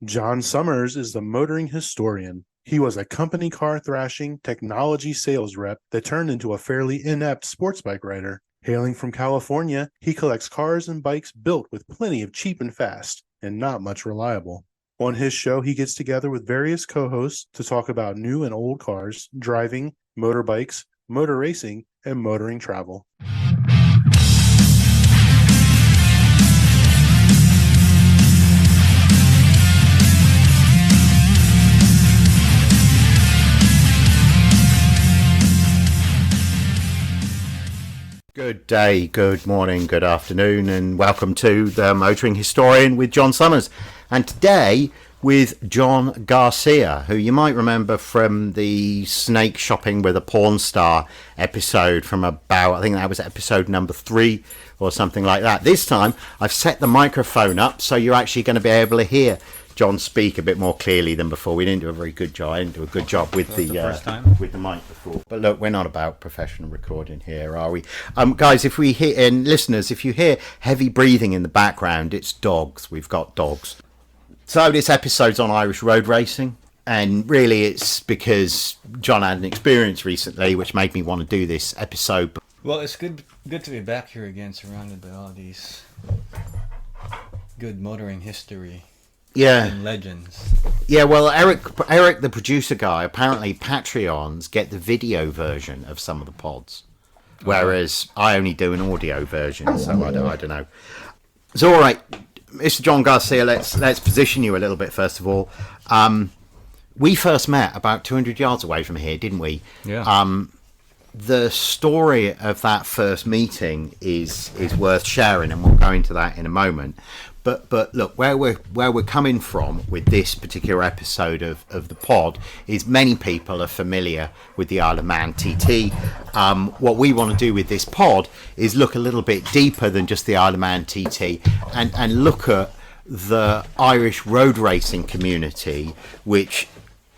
John Summers is the motoring historian. He was a company car thrashing technology sales rep that turned into a fairly inept sports bike rider. Hailing from California, he collects cars and bikes built with plenty of cheap and fast, and not much reliable. On his show, he gets together with various co-hosts to talk about new and old cars, driving, motorbikes, motor racing, and motoring travel. Good day, good morning, good afternoon, and welcome to the Motoring Historian with John Summers. And today with John Garcia, who you might remember from the Snake Shopping with a Porn Star episode from about, I think that was episode number 3 or something like that. This time I've set the microphone up so you're actually going to be able to hear John speak a bit more clearly than before. We didn't do a very good job. I didn't do a good job with the mic before. But look, we're not about professional recording here, are we? Guys, if we hear, and listeners, if you hear heavy breathing in the background, it's dogs. We've got dogs. So this episode's on Irish road racing, and really it's because John had an experience recently which made me want to do this episode. Well, it's good to be back here again, surrounded by all these good motoring history. Yeah. And legends. Yeah, well, Eric, the producer guy, apparently Patreons get the video version of some of the pods, whereas I only do an audio version, so I don't know. So, all right, Mr. John Garcia, let's position you a little bit first of all. We first met about 200 yards away from here, didn't we? Yeah. The story of that first meeting is worth sharing, and we'll go into that in a moment. But look, where we're coming from with this particular episode of the pod is many people are familiar with the Isle of Man TT. What we want to do with this pod is look a little bit deeper than just the Isle of Man TT and look at the Irish road racing community, which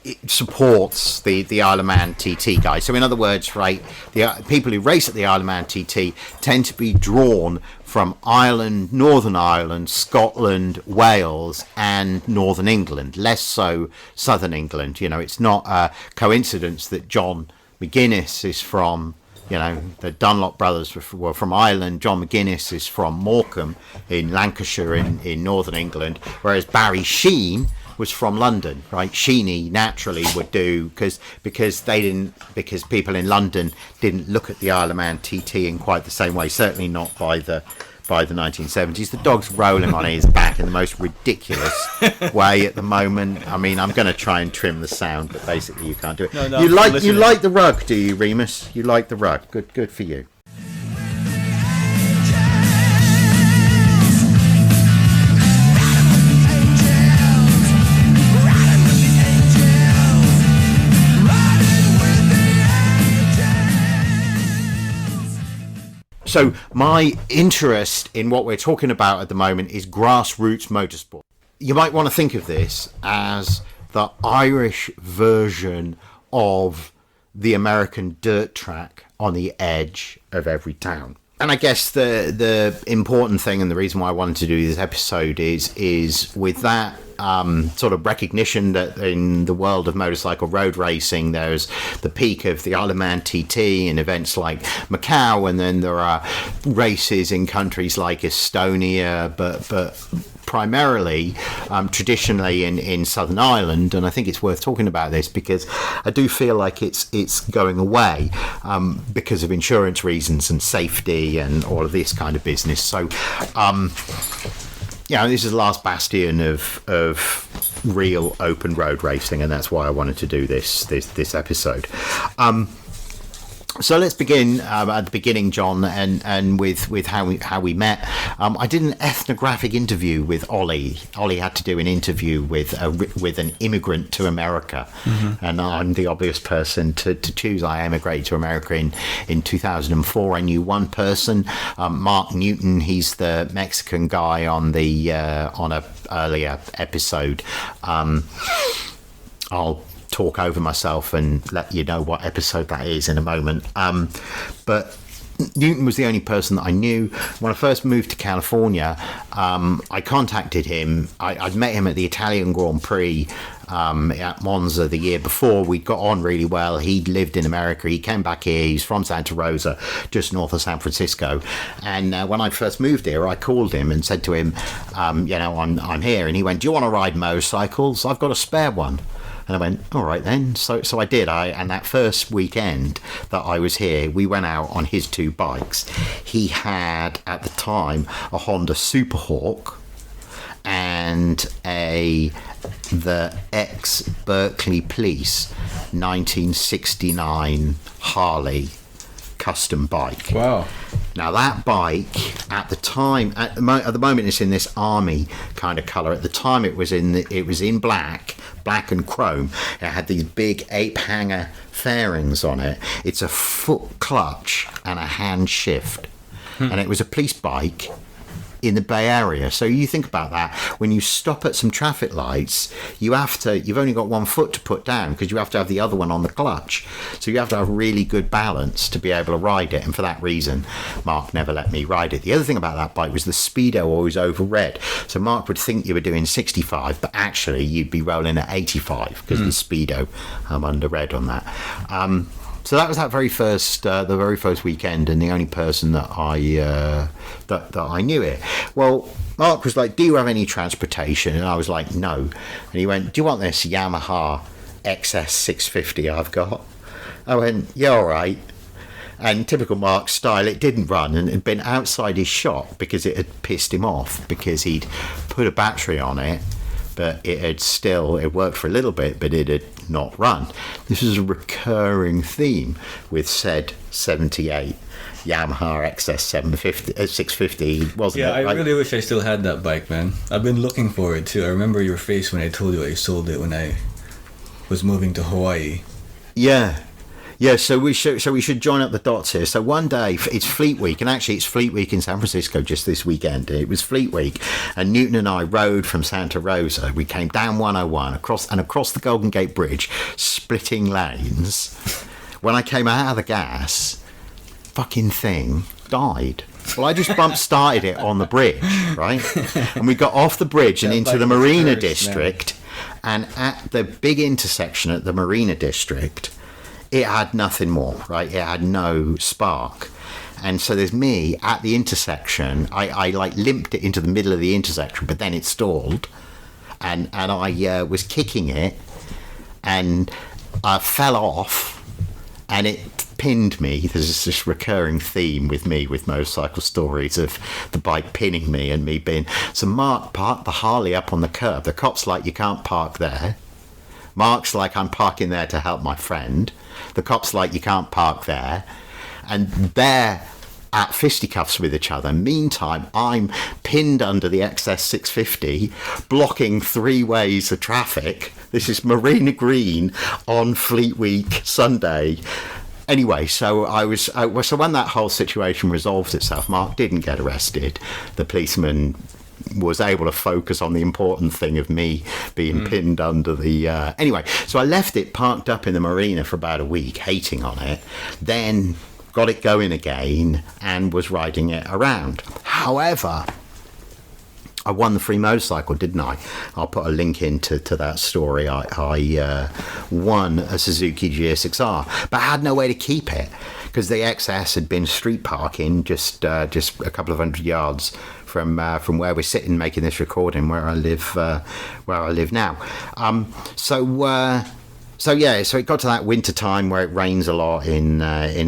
it supports the Isle of Man TT guys. So in other words, right, the people who race at the Isle of Man TT tend to be drawn from Ireland, Northern Ireland, Scotland, Wales, and Northern England, less so Southern England. You know, it's not a coincidence that John McGuinness is from, you know, the Dunlop brothers were from Ireland. John McGuinness is from Morecambe in Lancashire in Northern England, whereas Barry Sheene was from London, right? Sheeny naturally would do because people in London didn't look at the Isle of Man TT in quite the same way. Certainly not by the 1970s. The dog's rolling on his back in the most ridiculous way at the moment. I mean, I'm going to try and trim the sound, but basically you can't do it. No, you like the rug, do you, Remus? You like the rug? Good for you. So my interest in what we're talking about at the moment is grassroots motorsport. You might want to think of this as the Irish version of the American dirt track on the edge of every town. And I guess the important thing and the reason why I wanted to do this episode is with that sort of recognition that in the world of motorcycle road racing there's the peak of the Isle of Man TT and events like Macau, and then there are races in countries like Estonia, but primarily traditionally in Southern Ireland. And I think it's worth talking about this because I do feel like it's going away because of insurance reasons and safety and all of this kind of business. So this is the last bastion of real open road racing, and that's why I wanted to do this episode. So let's begin at the beginning, John, and with how we met. I did an ethnographic interview with Ollie. Ollie had to do an interview with an immigrant to America, and I'm the obvious person to choose. I emigrated to America in 2004. I knew one person, Mark Newton. He's the Mexican guy on a earlier episode. I'll talk over myself and let you know what episode that is in a moment. But Newton was the only person that I knew. When I first moved to California, I contacted him. I'd met him at the Italian Grand Prix at Monza the year before. We got on really well. He'd lived in America. He came back here. He's from Santa Rosa, just north of San Francisco. And when I first moved here, I called him and said to him, I'm here. And he went, "Do you want to ride motorcycles? I've got a spare one." And I went, "All right then." So I did. And that first weekend that I was here, we went out on his two bikes. He had, at the time, a Honda Superhawk and the ex-Berkeley Police 1969 Harley custom bike. Wow. Now that bike, at the time, at the moment it's in this army kind of colour. At the time it was in black and chrome. It had these big ape hanger fairings on it. It's a foot clutch and a hand shift, and it was a police bike in the Bay Area. So you think about that. When you stop at some traffic lights, you've only got one foot to put down because you have to have the other one on the clutch. So you have to have really good balance to be able to ride it. And for that reason, Mark never let me ride it. The other thing about that bike was the speedo always overread. So Mark would think you were doing 65, but actually you'd be rolling at 85 because the speedo underread on that. So that was the very first weekend, and the only person that I knew it. Well, Mark was like, "Do you have any transportation?" And I was like, "No." And he went, "Do you want this Yamaha XS 650 I've got?" I went, "Yeah, all right." And typical Mark style, it didn't run, and it had been outside his shop because it had pissed him off because he'd put a battery on it, but it worked for a little bit, but it had not run. This is a recurring theme with said 78 Yamaha XS 650, wasn't it? Yeah, I really wish I still had that bike, man. I've been looking for it too. I remember your face when I told you I sold it when I was moving to Hawaii. Yeah, so we should join up the dots here. So one day, it's Fleet Week, and actually it's Fleet Week in San Francisco just this weekend. It was Fleet Week, and Newton and I rode from Santa Rosa. We came down 101 across the Golden Gate Bridge, splitting lanes. When I came out of the gas, fucking thing died. Well, I just started it on the bridge, right? And we got off the bridge and into the Marina District, and at the big intersection at the Marina District, it had nothing more, right? It had no spark. And so there's me at the intersection. I like limped it into the middle of the intersection, but then it stalled. And I was kicking it, and I fell off, and it pinned me. There's this recurring theme with me with motorcycle stories of the bike pinning me and me being... So Mark parked the Harley up on the curb. The cop's like, "You can't park there." Mark's like, "I'm parking there to help my friend." The cop's like, "You can't park there." And they're at fisticuffs with each other. Meantime, I'm pinned under the XS 650, blocking 3 ways of traffic. This is Marina Green on Fleet Week Sunday. Anyway, so so when that whole situation resolved itself, Mark didn't get arrested. The policeman was able to focus on the important thing of me being pinned under the... Anyway, so I left it parked up in the marina for about a week, hating on it, then got it going again and was riding it around. However, I won the free motorcycle, didn't I? I'll put a link into that story. I won a Suzuki GSX-R, but I had no way to keep it because the XS had been street parking just a couple of hundred yards from where we're sitting making this recording, where I live now. So it got to that winter time where it rains a lot in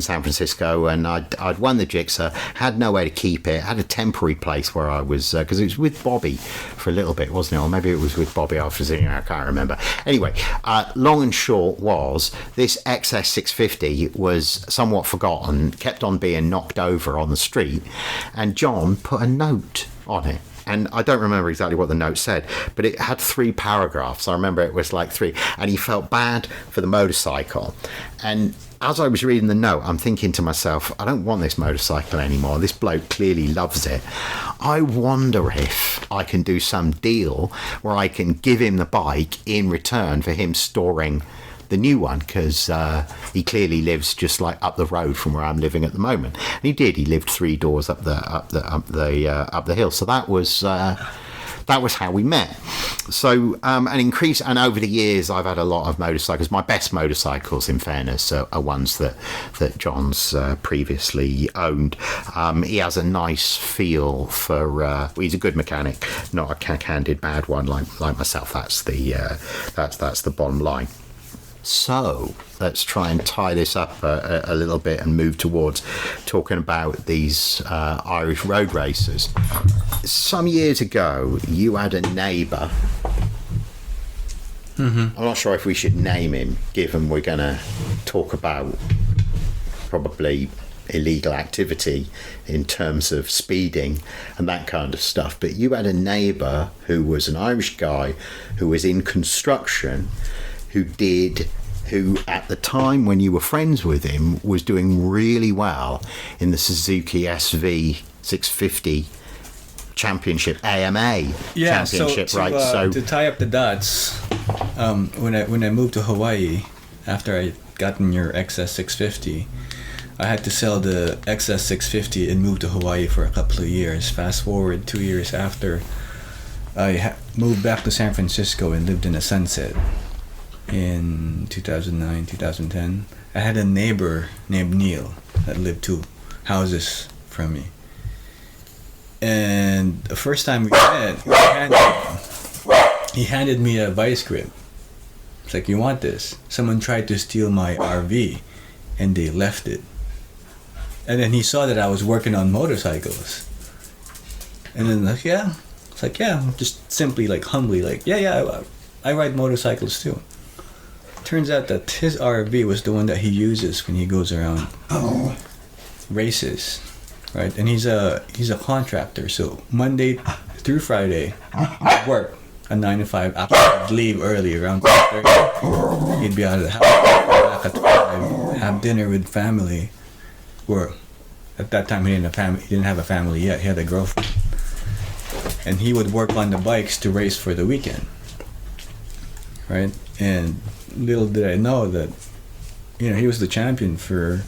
San Francisco, and I'd won the Gixxer, had no way to keep it, had a temporary place where I was, because it was with Bobby for a little bit, wasn't it? Or maybe it was with Bobby after seeing I can't remember. Anyway, long and short was, this XS 650 was somewhat forgotten, kept on being knocked over on the street, and John put a note on it. And I don't remember exactly what the note said, but it had 3 paragraphs. I remember it was like 3. And he felt bad for the motorcycle. And as I was reading the note, I'm thinking to myself, I don't want this motorcycle anymore. This bloke clearly loves it. I wonder if I can do some deal where I can give him the bike in return for him storing the new one, because he clearly lives just like up the road from where I'm living at the moment. And he did. He lived 3 doors up the hill. So that was how we met. So and over the years I've had a lot of motorcycles. My best motorcycles, in fairness, are ones that John's previously owned. He has a nice feel for he's a good mechanic, not a cack-handed bad one like myself. That's the bottom line. So let's try and tie this up a little bit and move towards talking about these Irish road racers. Some years ago, you had a neighbour. Mm-hmm. I'm not sure if we should name him, given we're going to talk about probably illegal activity in terms of speeding and that kind of stuff. But you had a neighbour who was an Irish guy who was in construction, who at the time when you were friends with him was doing really well in the Suzuki SV 650 championship, AMA championship, right? So to tie up the dots, when I moved to Hawaii after I gotten your XS 650, I had to sell the XS 650 and move to Hawaii for a couple of years. Fast forward 2 years after, I moved back to San Francisco and lived in a Sunset in 2009, 2010. I had a neighbor named Neil that lived 2 houses from me. And the first time we met, he handed me a vice grip. It's like, you want this? Someone tried to steal my RV and they left it. And then he saw that I was working on motorcycles. And then like, yeah. It's like, yeah, just simply like humbly like, yeah, I ride motorcycles too. Turns out that his RV was the one that he uses when he goes around races, right? And he's a contractor, so Monday through Friday, he'd work a 9 to 5. After he'd leave early around 6:30, he'd be out of the house back at 5, have dinner with family. Or at that time he didn't have a family yet. He had a girlfriend, and he would work on the bikes to race for the weekend, right? And little did I know that, he was the champion for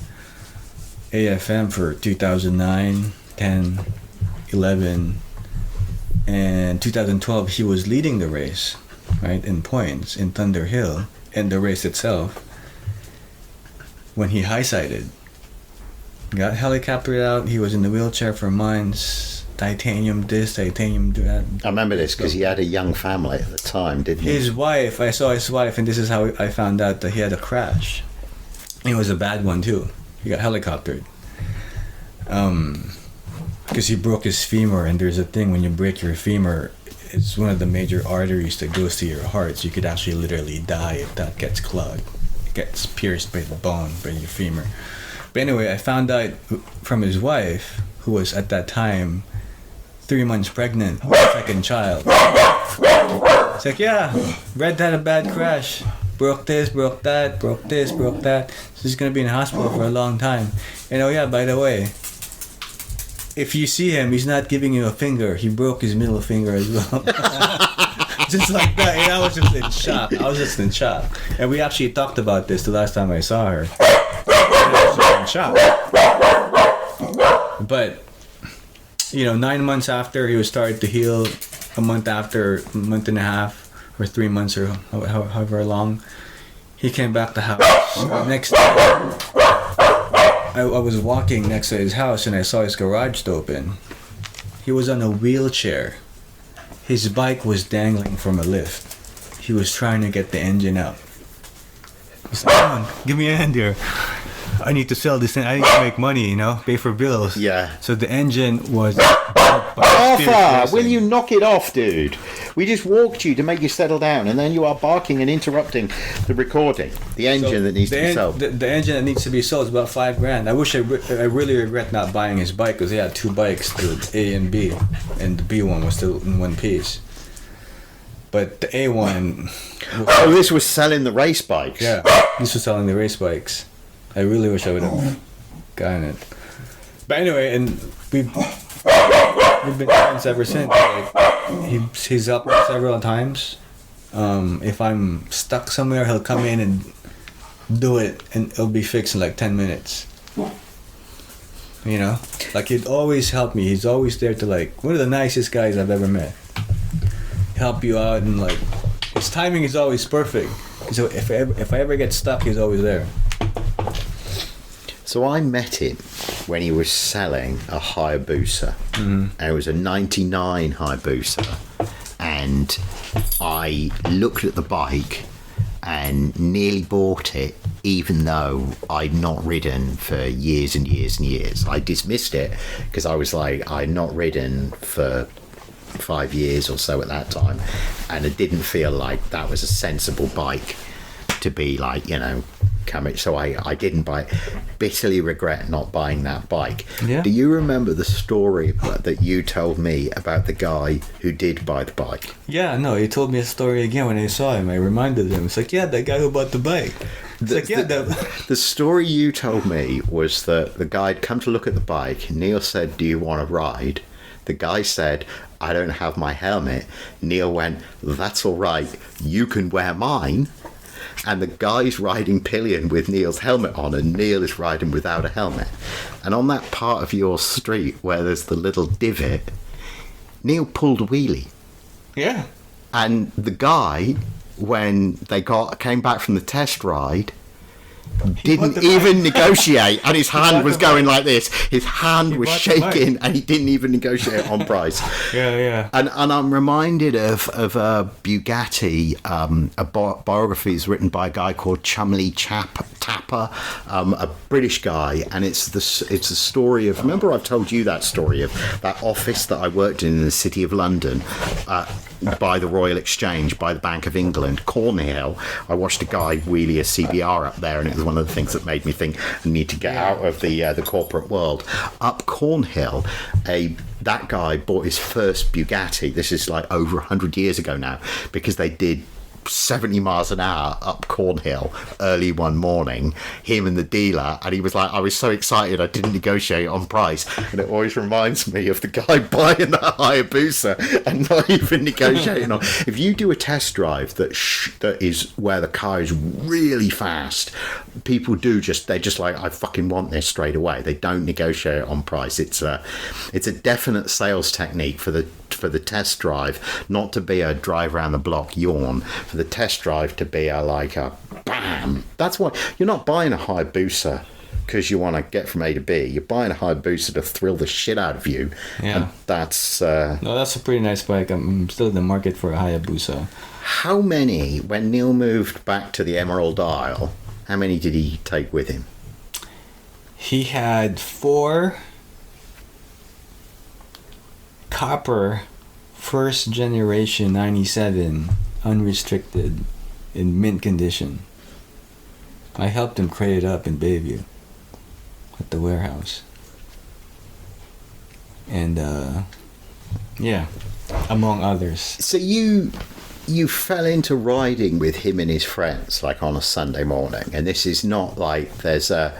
AFM for 2009, 10, 11, and 2012 he was leading the race, right, in points in Thunder Hill, and the race itself, when he high-sided, got helicoptered out. He was in the wheelchair for months. Titanium this, titanium that. I remember this because he had a young family at the time, didn't he? I saw his wife, and this is how I found out that he had a crash. It was a bad one too. He got helicoptered. Because he broke his femur, and there's a thing when you break your femur, it's one of the major arteries that goes to your heart, so you could actually literally die if that gets clogged. It gets pierced by the bone, by your femur. But anyway, I found out from his wife, who was at that time 3 months pregnant with a second child. It's like, yeah, Red had a bad crash. Broke this, broke that, broke this, broke that. So he's going to be in the hospital for a long time. And oh yeah, by the way, if you see him, he's not giving you a finger. He broke his middle finger as well. Just like that. And I was just in shock. And we actually talked about this the last time I saw her. And I was just in shock. But 9 months after, he was starting to heal. A month and a half, or 3 months, or however long, he came back to the house. Next day, I was walking next to his house and I saw his garage door open. He was on a wheelchair. His bike was dangling from a lift. He was trying to get the engine out. He's like, come on, give me a hand here. I need to sell this thing. I need to make money, pay for bills. Yeah. So the engine was... Arthur, will you knock it off, dude? We just walked you to make you settle down, and then you are barking and interrupting the recording. The engine that needs to be sold. The engine that needs to be sold is about $5,000. I really regret not buying his bike, because he had 2 bikes, the A and B, and the B one was still in one piece. But the A one... this was selling the race bikes. Yeah, this was selling the race bikes. I really wish I would have gotten it. But anyway, and we've been friends ever since. Like, he's helped me several times. If I'm stuck somewhere, he'll come in and do it and it'll be fixed in like 10 minutes. You know, like he'd always help me. He's always there to like one of the nicest guys I've ever met. Help you out and like his timing is always perfect. So if I ever get stuck, he's always there. So I met him when he was selling a Hayabusa. And it was a 99 Hayabusa. And I looked at the bike and nearly bought it, even though I'd not ridden for years and years and years. I dismissed it because I was like, I'd not ridden for 5 years or so at that time, and it didn't feel like that was a sensible bike to be like, you know, coming. So I didn't buy it. Bitterly regret not buying that bike. Yeah. Do you remember the story that you told me about the guy who did buy the bike? Yeah, no, he told me a story again when I saw him. I reminded him. It's like, yeah, that guy who bought the bike. It's like, yeah, The story you told me was that the guy had come to look at the bike. Neil said, "Do you want to ride?" The guy said, "I don't have my helmet." Neil went, "That's all right. You can wear mine." And the guy's riding pillion with Neil's helmet on, and Neil is riding without a helmet. And on that part of your street where there's the little divot, Neil pulled a wheelie. Yeah. And the guy, when they came back from the test ride, didn't even negotiate, and his hand was going like this. His hand was shaking, and he didn't even negotiate on price. Yeah. And I'm reminded of a Bugatti, a biography written by a guy called Chumley Tapper, a British guy, and it's the story of. Remember, I've told you that story of that office that I worked in the City of London. By the Royal Exchange, by the Bank of England, Cornhill. I watched a guy wheelie a CBR up there, and it was one of the things that made me think I need to get out of the corporate world. Up Cornhill, that guy bought his first Bugatti. This is like over 100 years ago now, because they did 70 miles an hour up Cornhill early one morning, him and the dealer, and he was like, I was so excited I didn't negotiate on price. And it always reminds me of the guy buying that Hayabusa and not even negotiating on. If you do a test drive that is where the car is really fast, people they're just like, I fucking want this straight away. They don't negotiate on price. It's a definite sales technique for the test drive, not to be a drive around the block yawn, for the test drive to be a bam. That's why you're not buying a Hayabusa because you want to get from A to B. You're buying a Hayabusa to thrill the shit out of you. Yeah. And that's no, that's a pretty nice bike. I'm still in the market for a Hayabusa. How many, when Neil moved back to the Emerald Isle, how many did he take with him? He had 4 copper first generation 97 unrestricted in mint condition. I helped him crate it up in Bayview at the warehouse. And yeah, among others. So you fell into riding with him and his friends like on a Sunday morning, and this is not like there's a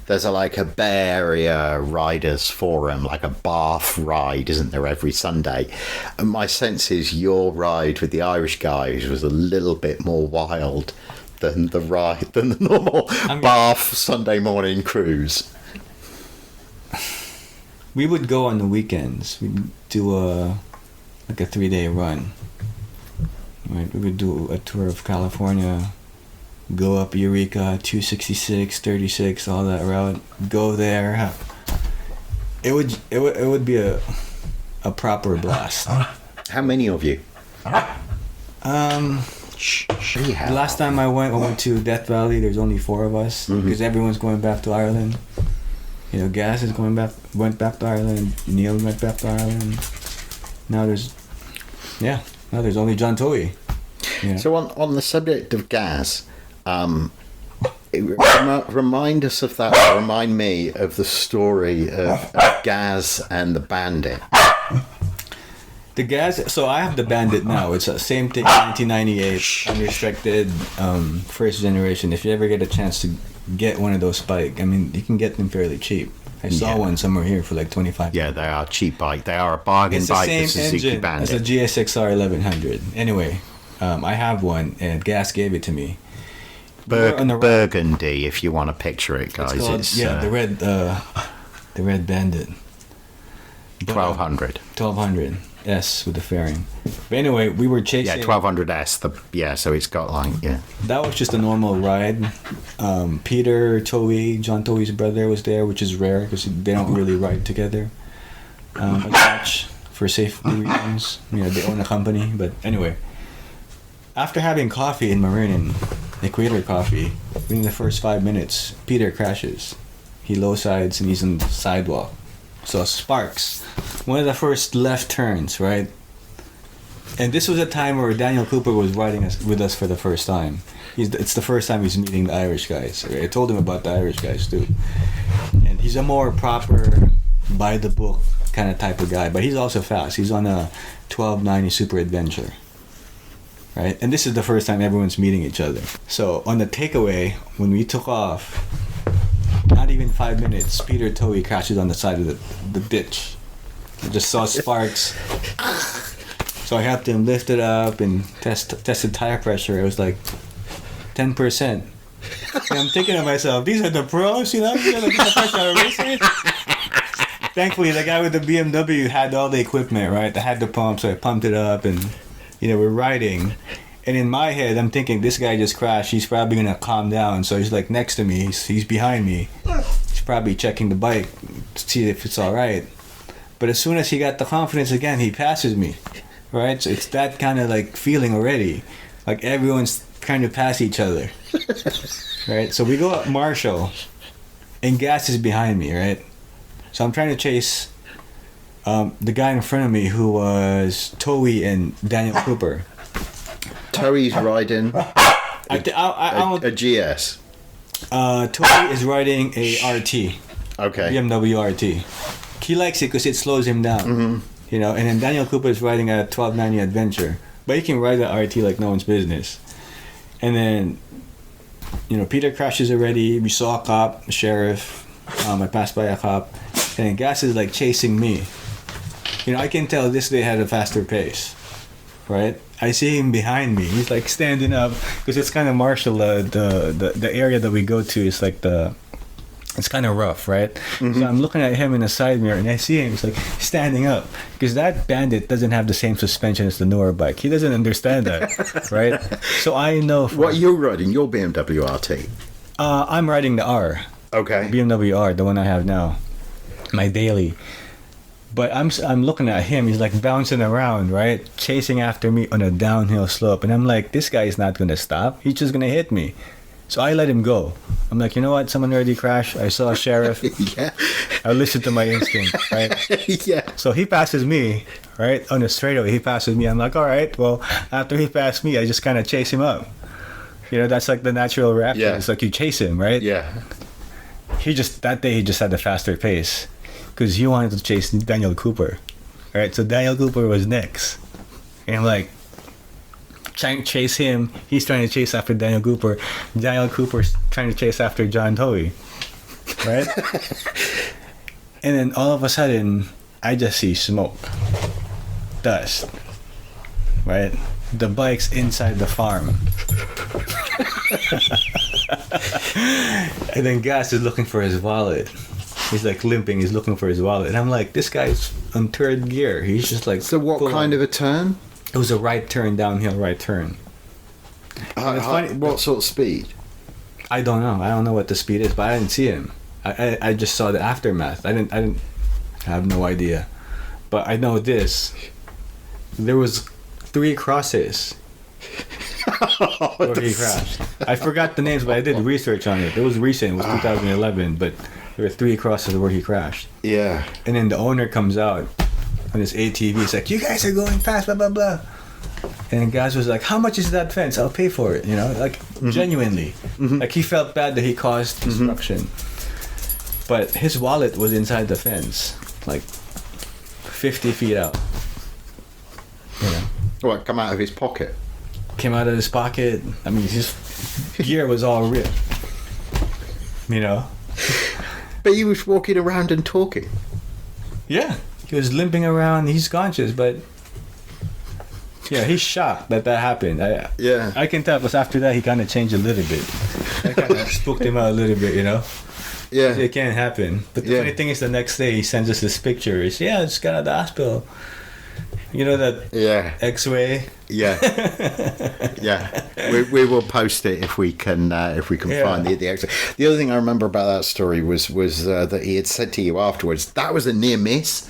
like a Bay Area riders forum, like a Bath ride, isn't there, every Sunday? And my sense is your ride with the Irish guys was a little bit more wild than the normal Bath Sunday morning cruise. We would go on the weekends. We'd do a 3-day run. Right, we would do a tour of California. Go up Eureka, 266, 36, all that route. Go there. It would be a proper blast. How many of you? The last time I went to Death Valley. There's only 4 of us because everyone's going back to Ireland. You know, Gas is went back to Ireland. Neil went back to Ireland. Now there's only John Toey. Yeah. So on the subject of Gas. Remind us of that. Remind me of the story of Gaz and the Bandit. The Gaz. So I have the Bandit now. It's the same thing. 1998 unrestricted, first generation. If you ever get a chance to get one of those bike, I mean, you can get them fairly cheap. I saw one somewhere here for like $25. Yeah, they are cheap bike. They are a bargain bike. It's the same engine as a GSX-R 1100. Anyway, I have one, and Gas gave it to me. On the right. Burgundy, if you want to picture it, guys. It's called, the red bandit. 1200. 1200 S with the fairing. But anyway, we were chasing. Yeah, 1200 S. So it's got That was just a normal ride. Peter Toei, John Toei's brother, was there, which is rare because they don't really ride together. Attached for safety reasons. They own a company. But anyway, after having coffee in Marin, Equator Coffee, within the first 5 minutes, Peter crashes. He low sides and he's on the sidewalk. So sparks. One of the first left turns, right? And this was a time where Daniel Cooper was riding with us for the first time. It's the first time he's meeting the Irish guys. I told him about the Irish guys too. And he's a more proper, by the book kind of type of guy. But he's also fast. He's on a 1290 Super Adventure. Right? And this is the first time everyone's meeting each other. So on the takeaway, when we took off, not even 5 minutes, Peter Toei crashes on the side of the ditch. I just saw sparks. So I helped him lift it up and tested tire pressure. It was like 10%. And I'm thinking to myself, these are the pros, These are the first time racing. Thankfully, the guy with the BMW had all the equipment, right? They had the pump, so I pumped it up and, we're riding. And in my head, I'm thinking, this guy just crashed. He's probably going to calm down. So he's like next to me. He's behind me. He's probably checking the bike to see if it's all right. But as soon as he got the confidence again, he passes me. Right? So it's that kind of like feeling already. Like everyone's trying to pass each other. Right? So we go up Marshall and Gas is behind me, right? So I'm trying to chase the guy in front of me who was Toei and Daniel Cooper. Toei's riding a GS. Toei is riding a RT. Okay. BMW RT. He likes it because it slows him down. Mm-hmm. And then Daniel Cooper is riding a 1290 Adventure. But he can ride the RT like no one's business. And then, Peter crashes already. We saw a cop, a sheriff. I passed by a cop. And then Gas is like chasing me. I can tell this day had a faster pace. Right? I see him behind me. He's like standing up because it's kind of Marshall. The area that we go to is like it's kind of rough, right? Mm-hmm. So I'm looking at him in the side mirror and I see him. He's like standing up because that Bandit doesn't have the same suspension as the newer bike. He doesn't understand that, right? So I know. What are you riding? Your BMW RT? I'm riding the R. Okay. BMW R, the one I have now, my daily. But I'm looking at him. He's like bouncing around, right? Chasing after me on a downhill slope. And I'm like, this guy is not going to stop. He's just going to hit me. So I let him go. I'm like, you know what? Someone already crashed. I saw a sheriff. Yeah. I listened to my instinct, right? Yeah. So he passes me, right? On the straightaway, he passes me. I'm like, all right. Well, after he passed me, I just kind of chase him up. That's like the natural reaction. Yeah. It's like you chase him, right? Yeah. That day he just had a faster pace. Because he wanted to chase Daniel Cooper. Right? So Daniel Cooper was next. And I'm like, trying to chase him. He's trying to chase after Daniel Cooper. Daniel Cooper's trying to chase after John Toei. Right? And then all of a sudden, I just see smoke. Dust. Right? The bike's inside the farm. And then Gas is looking for his wallet. He's like limping, he's looking for his wallet. And I'm like, this guy's on third gear. He's just like... So what kind of a turn? It was a right turn, downhill right turn. What sort of speed? I don't know. I don't know what the speed is, but I didn't see him. I just saw the aftermath. I have no idea. But I know this. There was 3 crosses where he crashed. I forgot the names, but I did research on it. It was recent. It was 2011, but there were 3 crosses where he crashed. Yeah. And then the owner comes out on his ATV. He's like, you guys are going fast, blah, blah, blah. And Gaz was like, how much is that fence? I'll pay for it. Genuinely. Mm-hmm. Like he felt bad that he caused destruction. But his wallet was inside the fence, like 50 feet out. What, come out of his pocket? Came out of his pocket. I mean, his gear was all ripped. But he was walking around and talking. Yeah. He was limping around. He's conscious, but Yeah, he's shocked that happened. Yeah. I can tell because after that he kind of changed a little bit. I kind of spooked him out a little bit, you know. Yeah. It can't happen. But the funny thing is, the next day he sends us this picture. He's, I just got out of the hospital. You know that X-ray. Yeah. Yeah. We will post it if we can find the X-ray. The other thing I remember about that story was that he had said to you afterwards that was a near miss.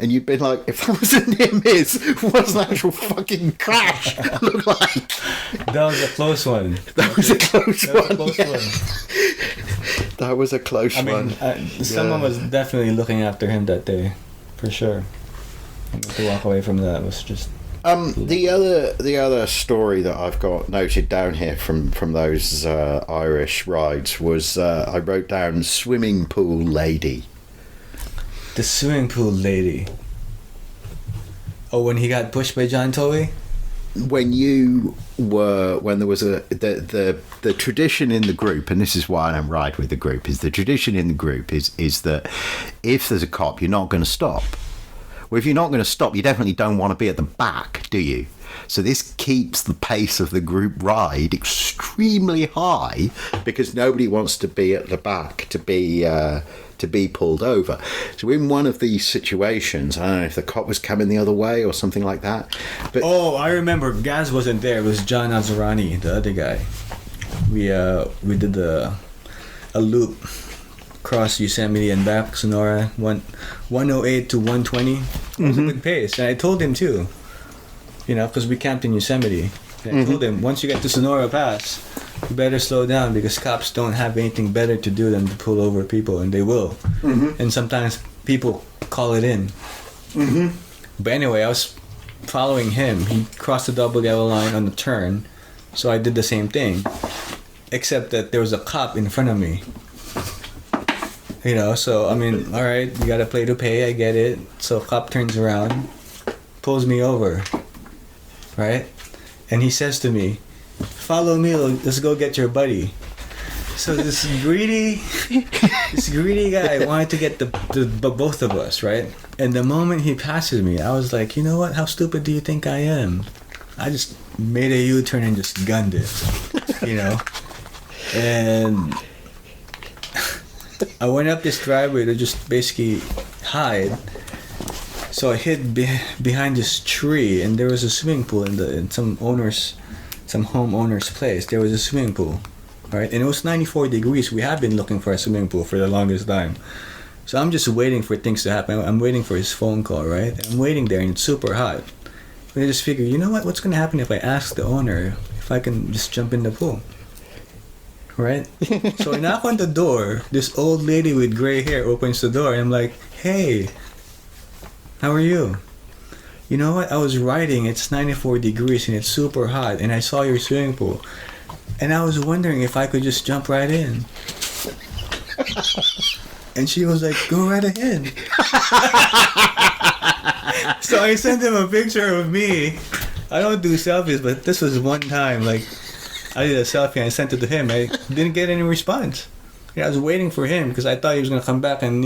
And you'd been like, if that was a near miss, what's an actual fucking crash look like? That was a close one. That was a close one. That was a close one. I mean, someone was definitely looking after him that day, for sure. To walk away from that was just... The other story that I've got noted down here from those Irish rides was I wrote down swimming pool lady. The swimming pool lady. Oh, when he got pushed by John Towie? When there was the tradition in the group, and this is why I don't ride with the group, is the tradition in the group is that if there's a cop, you're not going to stop. Well, if you're not going to stop, you definitely don't want to be at the back, do you? So this keeps the pace of the group ride extremely high because nobody wants to be at the back to be pulled over. So in one of these situations, I don't know if the cop was coming the other way or something like that. But I remember Gaz wasn't there. It was John Azzarani, the other guy. We did a loop across Yosemite and back Sonora, 108 to 120. It was a good pace. And I told him too, because we camped in Yosemite. And I told him, once you get to Sonora Pass, you better slow down because cops don't have anything better to do than to pull over people, and they will. And sometimes people call it in. But anyway, I was following him. He crossed the double yellow line on the turn, so I did the same thing, except that there was a cop in front of me. So I mean, all right, you gotta play to pay. I get it. So cop turns around, pulls me over, right, and he says to me, "Follow me. Let's go get your buddy." So this greedy guy wanted to get the both of us, right? And the moment he passes me, I was like, you know what? How stupid do you think I am? I just made a U-turn and just gunned it, And I went up this driveway to just basically hide. So I hid behind this tree, and there was a swimming pool in some homeowner's place. There was a swimming pool, right? And it was 94 degrees. We have been looking for a swimming pool for the longest time. So I'm just waiting for things to happen. I'm waiting for his phone call, right? I'm waiting there, and it's super hot. And I just figure, you know what? What's going to happen if I ask the owner if I can just jump in the pool? Right? So I knock on the door. This old lady with gray hair opens the door, and I'm like, "Hey, how are you? You know what? I was riding. It's 94 degrees and it's super hot, and I saw your swimming pool, and I was wondering if I could just jump right in." And she was like, "Go right ahead." So I sent him a picture of me. I don't do selfies, but this was one time, like, I did a selfie and I sent it to him. I didn't get any response. I was waiting for him because I thought he was going to come back and,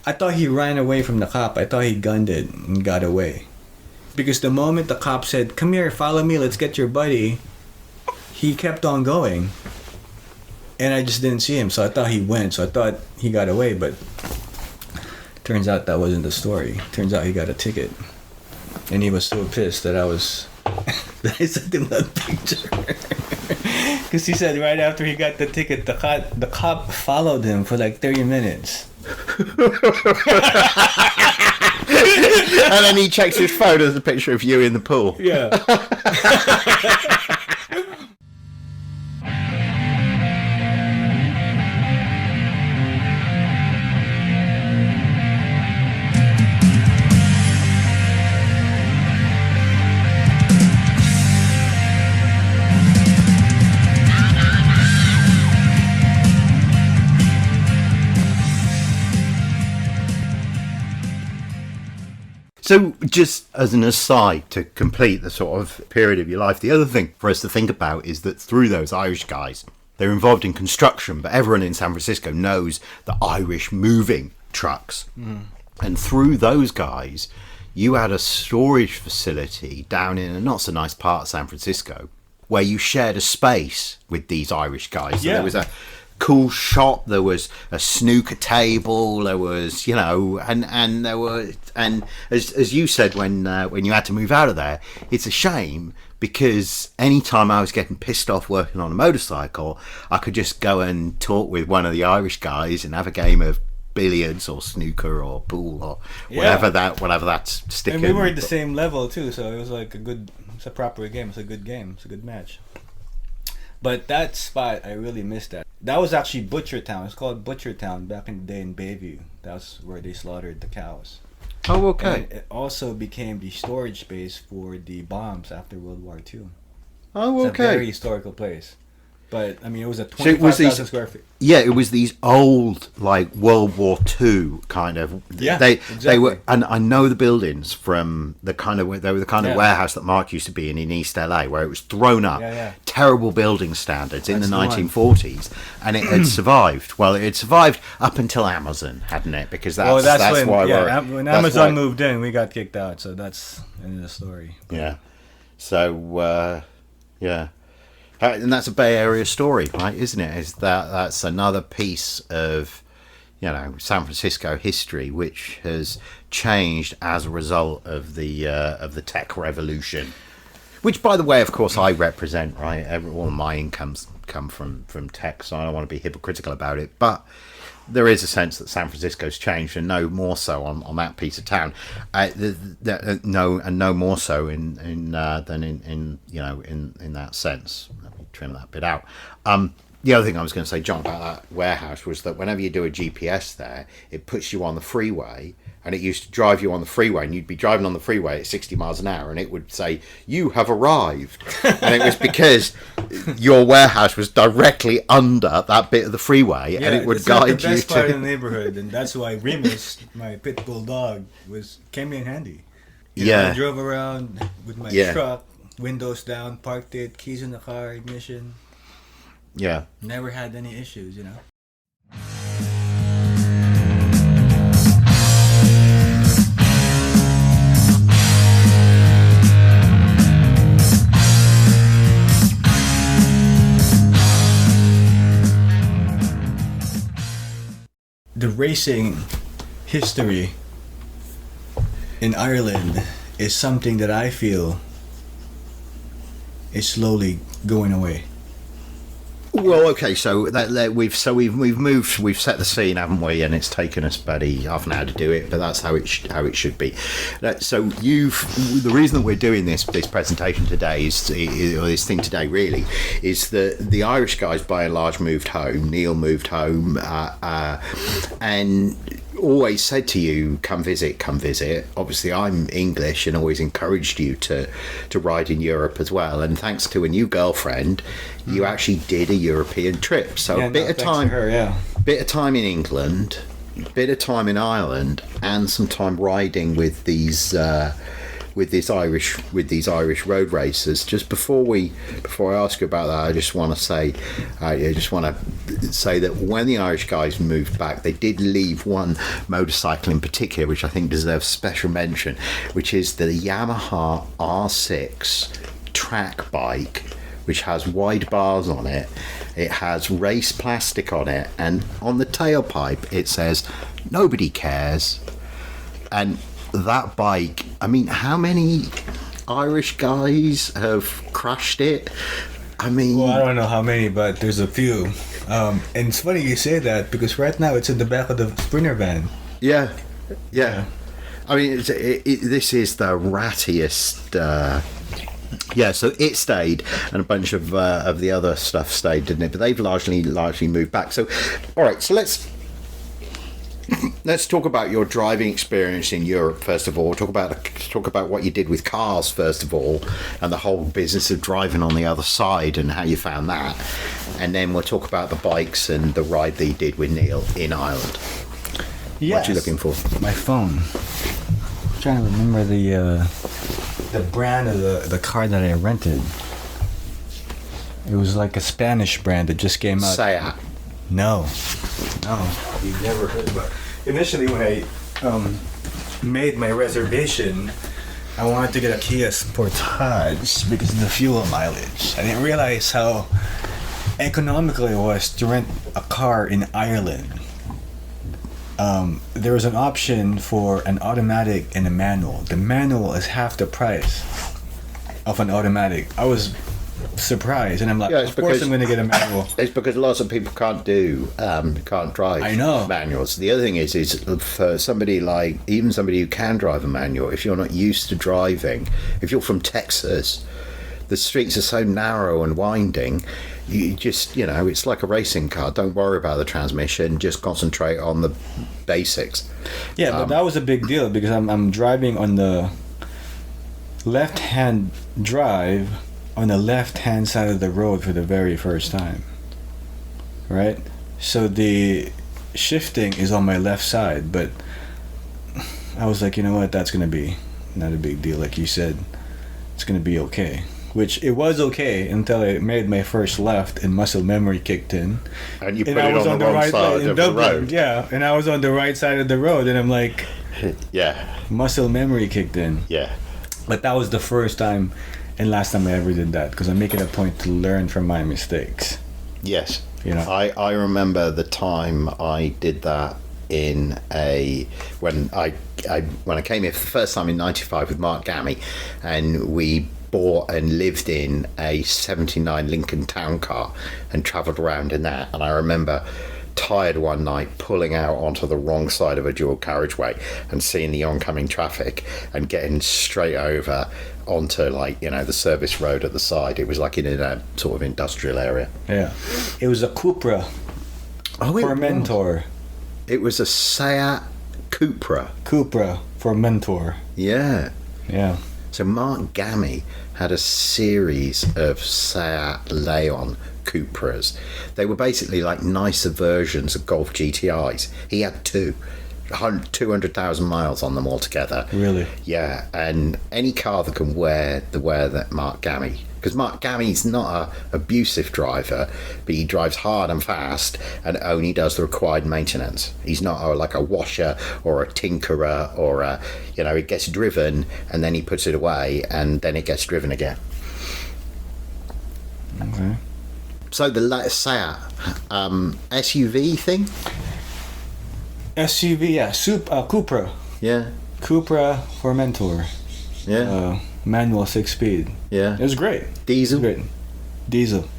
I thought he ran away from the cop. I thought he gunned it and got away. Because the moment the cop said, "Come here, follow me, let's get your buddy," he kept on going. And I just didn't see him, so I thought he went. So I thought he got away, but turns out that wasn't the story. Turns out he got a ticket. And he was so pissed that I sent him that picture. Because he said right after he got the ticket, the cop followed him for like 30 minutes. And then he checks his phone as a picture of you in the pool. Yeah. So just as an aside to complete the sort of period of your life, the other thing for us to think about is that through those Irish guys, they're involved in construction, but everyone in San Francisco knows the Irish moving trucks. And through those guys, you had a storage facility down in a not so nice part of San Francisco where you shared a space with these Irish guys. So Yeah. there was a cool shop, there was a snooker table, there was, you know, and there were, and as you said when you had to move out of there, it's a shame because anytime I was getting pissed off working on a motorcycle, I could just go and talk with one of the Irish guys and have a game of billiards or snooker or pool or whatever that's sticking. And we were at the same level too, so it was like it's a proper game. It's a good game. It's a good match. But that spot, I really missed that. That was actually Butchertown. It's called Butchertown back in the day in Bayview. That's where they slaughtered the cows. Oh, okay. And it also became the storage space for the bombs after World War II. Oh, It's okay. a very historical place. But, I mean, it was a So it was 25,000 square feet. Yeah, it was these old, like World War II kind of. Yeah, they exactly. were, and I know the buildings from the kind of they were the kind of Yeah. warehouse that Mark used to be in East LA, where it was thrown up, Yeah. terrible building standards in That's the the one. 1940s, and it had survived. Well, it had survived up until Amazon, hadn't it? Because that's when, why we're when that's Amazon why- moved in, we got kicked out. So that's the end of the story. Yeah. So yeah. And that's a Bay Area story, right? Isn't it? Is that's another piece of, you know, San Francisco history which has changed as a result of the tech revolution, which, by the way, of course, I represent. Right, all of my incomes come from tech, so I don't want to be hypocritical about it, but there is a sense that San Francisco's changed, and no more so on that piece of town. No more so than in that sense. Let me trim that bit out. The other thing I was going to say, John, about that warehouse was that whenever you do a GPS there, it puts you on the freeway, and it used to drive you on the freeway, and you'd be driving on the freeway at 60 miles an hour, and it would say, "You have arrived." And it was because your warehouse was directly under that bit of the freeway, and it would it's not guide the you best part to... of the neighborhood, and that's why Remus, my pit bull dog, came in handy. You know, Yeah. I drove around with my Yeah. truck, windows down, parked it, keys in the car, ignition. Yeah. Never had any issues, you know. The racing history in Ireland is something that I feel is slowly going away. Well, okay, so we've moved, we've set the scene, haven't we? And it's taken us about half an hour to do it, but that's how it should be. So the reason that we're doing this presentation today or this thing today really is that the Irish guys by and large moved home. Neil moved home, and always said to you, come visit. Obviously I'm English and always encouraged you to ride in Europe as well, and thanks to a new girlfriend you actually did a European trip, so a bit of time in England, a bit of time in Ireland, and some time riding with these Irish road racers. Just before I ask you about that, I just want to say that when the Irish guys moved back, they did leave one motorcycle in particular, which I think deserves special mention, which is the Yamaha R6 track bike, which has wide bars on it. It has race plastic on it, and on the tailpipe it says "Nobody cares." And that bike, I mean, how many Irish guys have crashed it? I mean, Well, I don't know how many, but there's a few. And it's funny you say that because right now it's in the back of the Sprinter van. yeah. I mean, this is the rattiest. So it stayed, and a bunch of the other stuff stayed, didn't it? But they've largely moved back. So, all right. So let's talk about your driving experience in Europe first of all. Talk about what you did with cars first of all, and the whole business of driving on the other side and how you found that. And then we'll talk about the bikes and the ride that you did with Neil in Ireland. Yes. What are you looking for? My phone. I'm trying to remember the brand of the car that I rented. It was like a Spanish brand that just came out. Seat. No, you've never heard about. Initially, when I made my reservation, I wanted to get a Kia Sportage because of the fuel mileage. I didn't realize how economical it was to rent a car in Ireland. There was an option for an automatic and a manual. The manual is half the price of an automatic. I was surprised, and I'm like, of course I'm going to get a manual. It's because lots of people can't drive. I know. Manuals. The other thing is for somebody like, even somebody who can drive a manual, if you're not used to driving, if you're from Texas, the streets are so narrow and winding, you just, it's like a racing car. Don't worry about the transmission, just concentrate on the basics. Yeah, but that was a big deal because I'm driving on the left-hand drive on the left-hand side of the road for the very first time, right? So the shifting is on my left side, but I was like, you know what, that's going to be not a big deal. Like you said, it's going to be okay. Which it was okay until I made my first left and muscle memory kicked in. And you put it on the wrong side of the road. Yeah, and I was on the right side of the road, and I'm like, yeah, muscle memory kicked in. Yeah. But that was the first time and last time I ever did that, because I make it a point to learn from my mistakes. Yes. I remember the time I did that when I came here for the first time in '95 with Mark Gammy, and we bought and lived in a '79 Lincoln Town Car and travelled around in that. And I remember tired one night pulling out onto the wrong side of a dual carriageway and seeing the oncoming traffic and getting straight over onto the service road at the side. It was like in a sort of industrial area. Yeah, it was a Cupra Formentor. It was a Seat Cupra Formentor. Yeah. So Mark Gammy had a series of Seat Leon Cupras. They were basically like nicer versions of Golf GTIs. He had 200,000 miles on them altogether. Really? Yeah, and any car that can wear that Mark Gammy, because Mark Gammy's not a abusive driver, but he drives hard and fast and only does the required maintenance. He's not like a washer or a tinkerer or it gets driven and then he puts it away and then it gets driven again. Okay. So the Seat SUV thing? SUV, yeah. Cupra. Yeah. Cupra Formentor. Yeah. Manual 6-speed. Yeah. It was great. Diesel? Great. Diesel.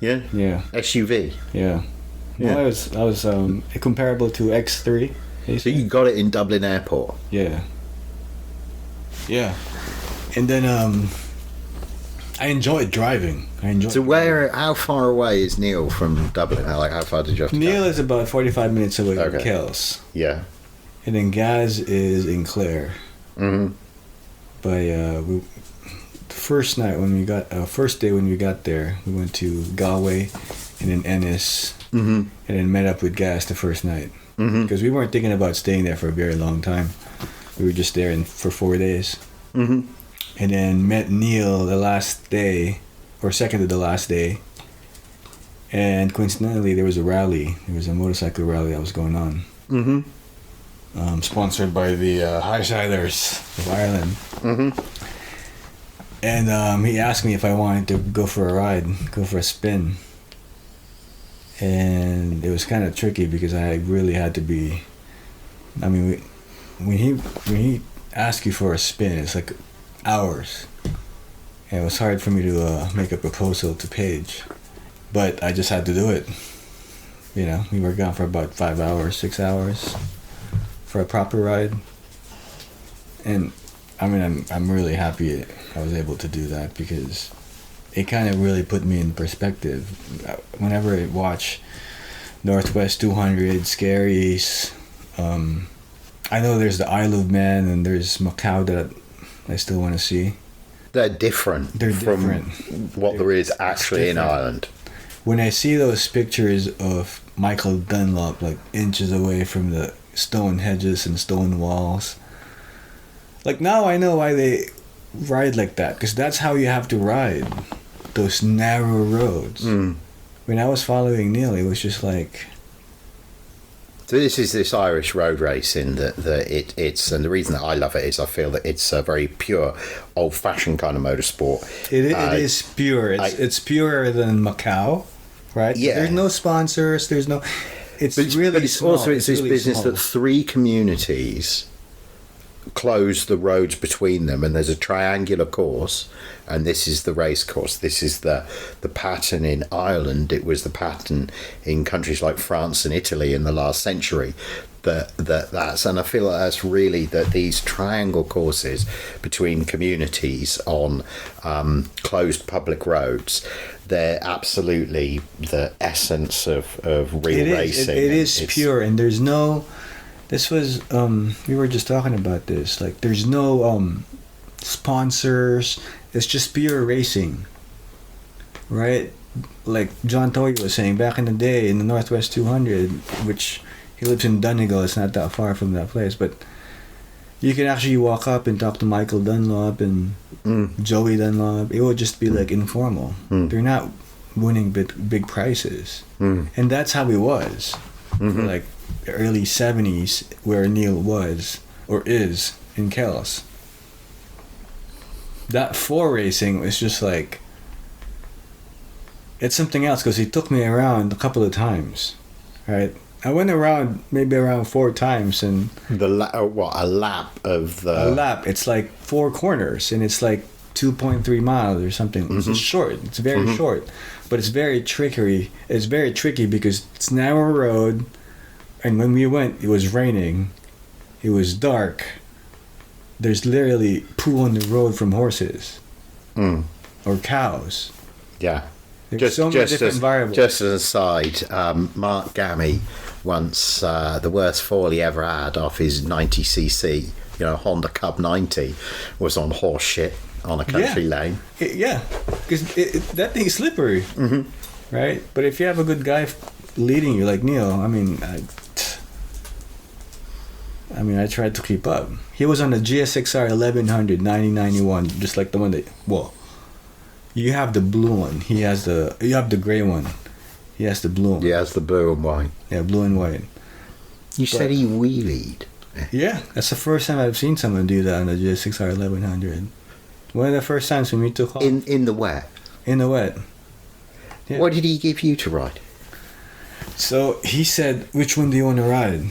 Yeah. Yeah. SUV. Yeah. Yeah. Well, I was comparable to X3. So you got it in Dublin Airport? Yeah. Yeah. And then I enjoyed driving. So how far away is Neil from Dublin? How far did you have to Neil go? is about 45 minutes away from Kells. Yeah. And then Gaz is in Clare. Mm-hmm. But first day when we got there, we went to Galway and then Ennis, and then met up with Gaz the first night. Because we weren't thinking about staying there for a very long time. We were just there for 4 days. Mm-hmm. And then met Neil the last day, or second to the last day. And coincidentally, there was a rally. There was a motorcycle rally that was going on. Mm-hmm. Sponsored by the Highsiders of Ireland. Mm-hmm. And he asked me if I wanted to go for a ride, go for a spin. And it was kind of tricky because I really had to be... I mean, when he asks you for a spin, it's like hours. And it was hard for me to make a proposal to Paige. But I just had to do it. We were gone for about 5 hours, 6 hours for a proper ride. And I mean, I'm really happy I was able to do that because it kind of really put me in perspective. Whenever I watch Northwest 200, Scaries, I know there's the Isle of Man and there's Macau that I still want to see. They're different from what there is actually in Ireland. When I see those pictures of Michael Dunlop like inches away from the stone hedges and stone walls, like now I know why they ride like that, because that's how you have to ride those narrow roads. When I was following Neil, it was just like So this is this Irish road racing it's and the reason that I love it is I feel that it's a very pure, old-fashioned kind of motorsport. It is pure. It's purer than Macau, right? Yeah. There's no sponsors. There's no. It's really but it's small. also it's this really business small. that 3 communities close the roads between them, and there's a triangular course, and this is the race course. This is the pattern in Ireland. It was the pattern in countries like France and Italy in the last century. That's and I feel like that's really that these triangle courses between communities on closed public roads, they're absolutely the essence of real racing. It is pure, and there's no. This was we were just talking about this. Like, there's no sponsors. It's just pure racing, right? Like John Toy was saying back in the day in the Northwest 200, which he lives in Donegal. It's not that far from that place, but you can actually walk up and talk to Michael Dunlop and Joey Dunlop. It would just be like informal. They're not winning big prizes, and that's how it was for like the early 70s, where Neil was or is in Kells. That 4 racing was just like, it's something else, because he took me around a couple of times, right? I went around maybe around 4 times, and a lap of the a lap. It's like 4 corners, and it's like 2.3 miles or something. It's short. It's very short, but it's very tricky. It's very tricky because it's narrow road, and when we went, it was raining. It was dark. There's literally poo on the road from horses or cows. Yeah. There's so many different variables. Just as an aside, Mark Gammy once, the worst fall he ever had off his 90cc, Honda Cub 90, was on horse shit on a country lane. Because that thing's slippery, right? But if you have a good guy leading you like Neil, I tried to keep up. He was on the GSXR 1100 9091, just like the one that. Well, you have the blue one. You have the gray one. He has the blue one. He has the blue and white. Yeah, blue and white. You said he wheelied. Yeah, that's the first time I've seen someone do that on the GSXR 1100. One of the first times when we took off. In the wet. In the wet. Yeah. What did he give you to ride? So he said, "Which one do you want to ride?"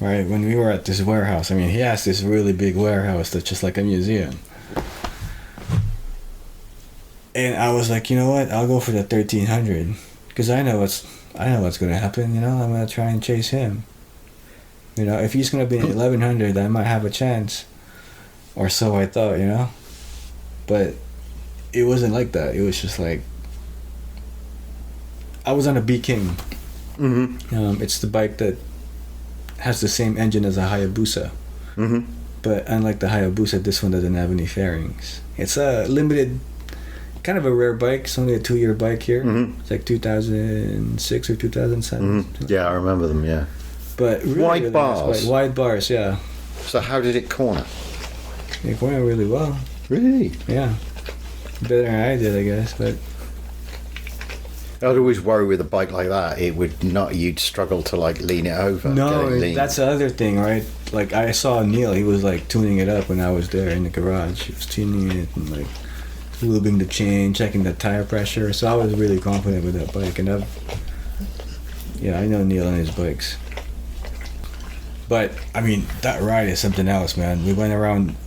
Right, when we were at this warehouse. I mean, he has this really big warehouse that's just like a museum. And I was like, you know what? I'll go for the 1300, because I know what's going to happen. I'm going to try and chase him. If he's going to be in 1100, I might have a chance, or so I thought. But it wasn't like that. It was just like I was on a B King. It's the bike that has the same engine as a Hayabusa. But unlike the Hayabusa, this one doesn't have any fairings. It's a limited, kind of a rare bike. It's only a 2-year bike here. It's like 2006 or 2007. Yeah, I remember them, yeah. But really, wide bars. Nice, wide bars, yeah. So how did it corner? It cornered really well. Really? Yeah. Better than I did, I guess, but... I'd always worry with a bike like that, you'd struggle to lean it over. No, that's the other thing, right? Like, I saw Neil, he was tuning it up when I was there in the garage. He was tuning it and lubing the chain, checking the tire pressure. So I was really confident with that bike, and I know Neil and his bikes. But that ride is something else, man. We went around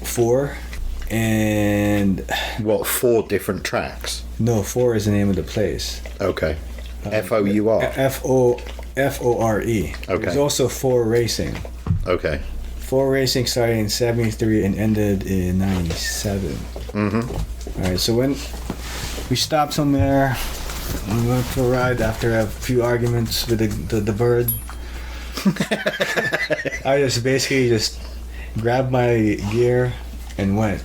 4, and what, 4 different tracks? No, 4 is the name of the place. Okay. FOUR. FORE. Okay. There's also 4 Racing. Okay. 4 Racing started in 73 and ended in 97. Alright, so when we stopped somewhere, we went for a ride after a few arguments with the bird. I just grabbed my gear and went.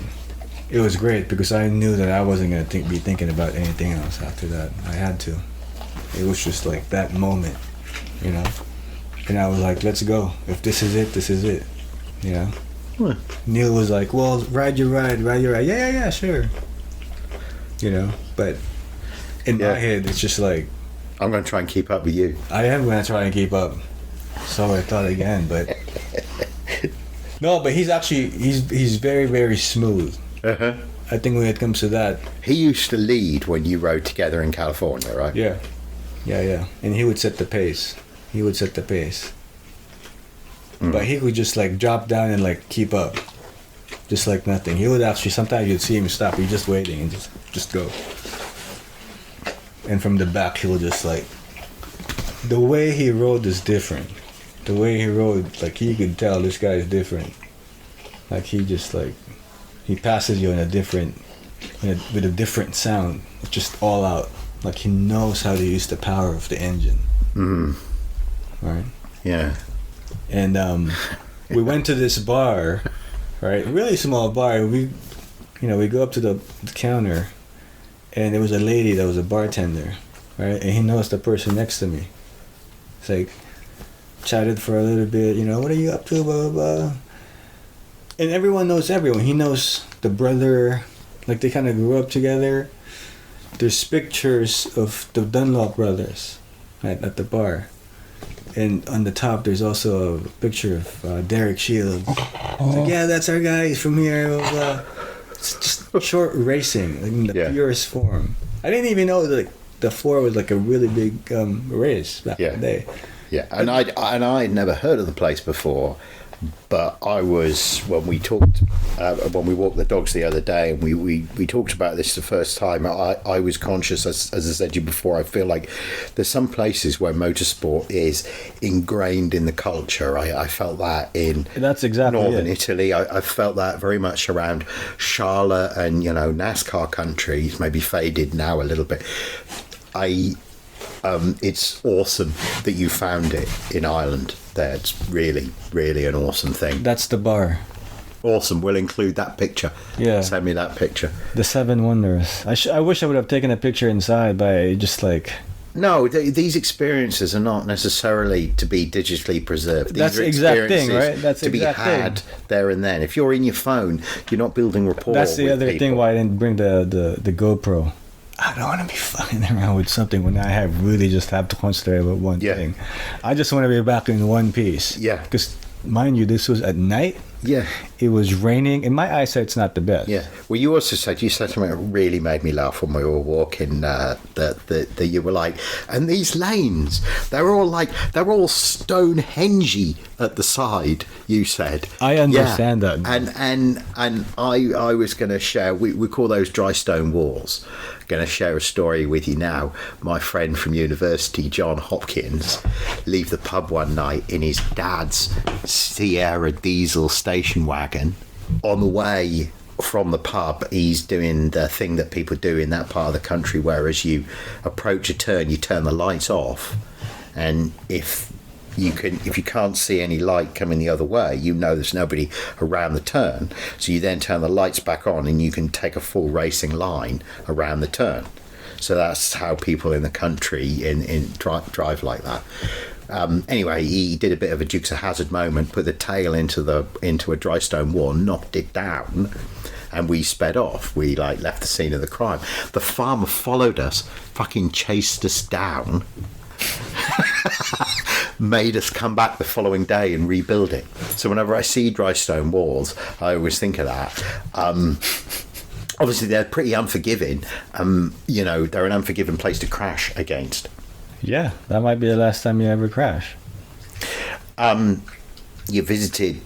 It was great because I knew that I wasn't going to be thinking about anything else after that. I had to. It was just like that moment, And I was like, let's go. If this is it, this is it. What? Neil was like, well, ride your ride. Yeah, sure. But in my head, it's just like... I'm going to try and keep up with you. I am going to try and keep up. So I thought again, but no, but he's very, very smooth. Uh-huh. I think when it comes to that, He used to lead when you rode together in California, right? yeah, and he would set the pace. But he would just like drop down and like keep up, just like nothing. He would actually sometimes you'd see him stop. He's just waiting and just go. And from the back, he would just like the way he rode is different. The way he rode, like he could tell this guy is different. Like he just like he passes you in a different, with a different sound. It's just all out. Like he knows how to use the power of the engine. Right. Yeah. And we went to this bar, right? Really small bar. We go up to the counter, and there was a lady that was a bartender, right? And he knows the person next to me. It's like chatted for a little bit. What are you up to? Blah blah blah. And everyone knows everyone. He knows the brother. Like they kind of grew up together. There's pictures of the Dunlop brothers, right, at the bar. And on the top, there's also a picture of Derek Shields. It's like, yeah, that's our guy. He's from here. Blah, blah. It's just short racing, like in the purest form. I didn't even know that the 4 was like a really big race back in the day. Yeah, and I'd never heard of the place before. But I was, when we walked the dogs the other day, and we talked about this the first time, I was conscious, as I said to you before, I feel like there's some places where motorsport is ingrained in the culture. I felt that in That's exactly northern it. Italy. I felt that very much around Charlotte and, NASCAR countries, maybe faded now a little bit. It's awesome that you found it in Ireland. That's really, really an awesome thing. That's the bar. Awesome. We'll include that picture. Yeah. Send me that picture. The 7 Wonders. I wish I would have taken a picture inside, but I just like... No, these experiences are not necessarily to be digitally preserved. These That's are the exact thing, experiences right? That's to be exact had there and then. If you're in your phone, you're not building rapport. That's the with other people. thing why I didn't bring the GoPro. I don't want to be fucking around with something when I just have to concentrate about one thing. I just want to be back in one piece. Yeah. Because, mind you, this was at night. Yeah. It was raining, and my eyesight's not the best. Yeah. Well, you said something that really made me laugh when we were walking. That you were like, and these lanes, they're all Stonehenge at the side. You said. I understand that. And I was going to share. We call those dry stone walls. Going to share a story with you now. My friend from university, John Hopkins, leave the pub one night in his dad's Sierra diesel station wagon. On the way from the pub, he's doing the thing that people do in that part of the country, where as you approach a turn, you turn the lights off, and if you can't see any light coming the other way, there's nobody around the turn, so you then turn the lights back on and you can take a full racing line around the turn. So that's how people in the country drive like that. Anyway, he did a bit of a Dukes of Hazzard moment, put the tail into a dry stone wall, knocked it down, and we sped off. We left the scene of the crime. The farmer followed us, fucking chased us down, made us come back the following day and rebuild it. So whenever I see dry stone walls, I always think of that. Obviously, they're pretty unforgiving. They're an unforgiving place to crash against. Yeah, that might be the last time you ever crash. You visited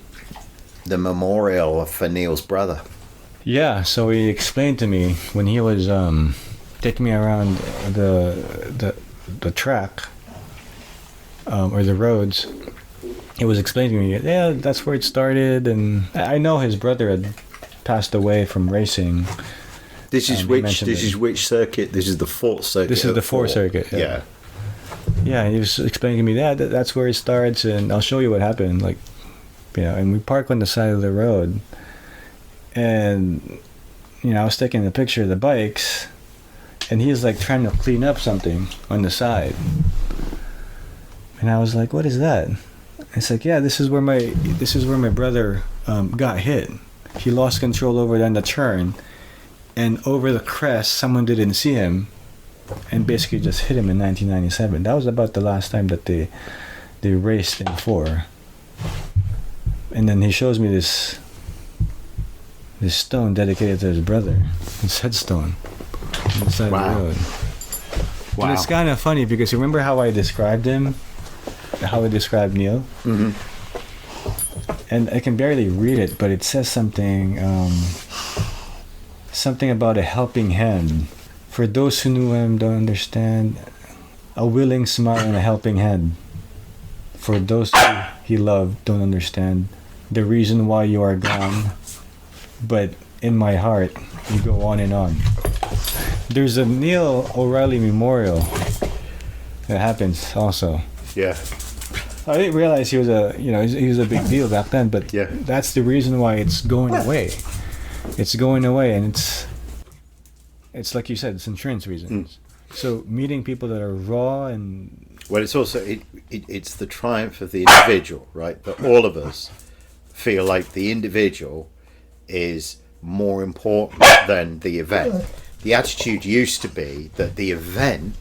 the memorial for Neil's brother. Yeah, so he explained to me when he was taking me around the track or the roads. He was explaining to me, yeah, that's where it started, and I know his brother had passed away from racing. This is which circuit? This is the fourth circuit. This is the fourth circuit. Yeah. Yeah, he was explaining to me that's where it starts, and I'll show you what happened. And we park on the side of the road, and I was taking a picture of the bikes, and he's trying to clean up something on the side, and I was like, "What is that?" It's like, "Yeah, this is where my brother got hit. He lost control over the turn, and over the crest, someone didn't see him." And basically just hit him in 1997. That was about the last time that they raced in 4. And then he shows me this stone dedicated to his brother. It's headstone on the side of the road. Wow. And it's kind of funny because you remember how I described him? How I described Neil? Mm-hmm. And I can barely read it, but it says something something about a helping hand. For those who knew him don't understand, a willing smile and a helping hand. For those who he loved don't understand the reason why you are gone, but in my heart you go on and on. There's a Neil O'Reilly memorial that happens also. Yeah. I didn't realize he was a big deal back then, but Yeah. that's the reason why it's going away. It's going away, and it's like you said, it's insurance reasons. So meeting people that are raw and Well, it's also it's the triumph of the individual, right? That all of us feel like the individual is more important than the event. The attitude used to be that the event